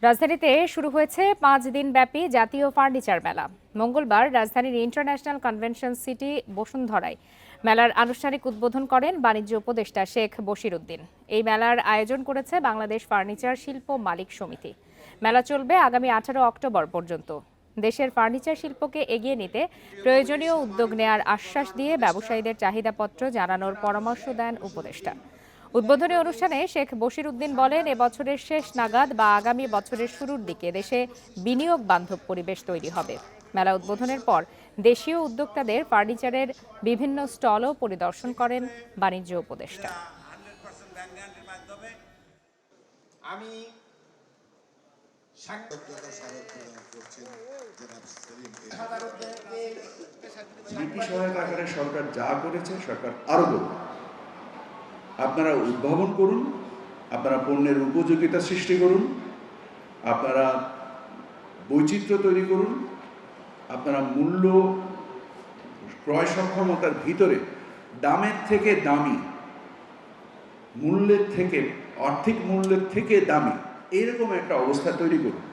রাজধানীতে শুরু হয়েছে 5 দিনব্যাপী জাতীয় ফার্নিচার মেলা। মঙ্গলবার রাজধানীর ইন্টারন্যাশনাল কনভেনশন সিটি বসুন্ধরায় মেলার আনুষ্ঠানিক উদ্বোধন করেন বাণিজ্য উপদেষ্টা শেখ বশির উদ্দিন। এই মেলার আয়োজন করেছে বাংলাদেশ ফার্নিচার শিল্প মালিক সমিতি। মেলা চলবে আগামী 18 অক্টোবর পর্যন্ত। দেশের ফার্নিচার শিল্পকে এগিয়ে নিতে প্রয়োজনীয় উদ্যোগ নেয়ার আশ্বাস দিয়ে ব্যবসায়ীদের চাহিদাপত্র জানানোর পরামর্শ দেন উপদেষ্টা। উদ্বোধনী অনুষ্ঠানে শেখ বশির উদ্দিন বলেন, এবছরের শেষ নাগাদ বা আগামী বছরের শুরুর দিকে দেশে বিনিয়োগ বান্ধব পরিবেশ তৈরি হবে। মেলা উদ্বোধনের পর দেশীয় উদ্যোক্তাদের ফার্নিচারের বিভিন্ন স্টলও পরিদর্শন করেন বাণিজ্য উপদেষ্টা। নীতি সহায়তা আকারে সরকার যা করেছে সরকার আরো করবে। আপনারা উদ্ভাবন করুন, আপনারা পণ্যের উপযোগিতা সৃষ্টি করুন, আপনারা বৈচিত্র্য তৈরি করুন, আপনারা মূল্য ক্রয় সক্ষমতার ভিতরে দামের থেকে দামি, মূল্যের থেকে আর্থিক মূল্যের থেকে দামি এরকম একটা অবস্থা তৈরি করুন।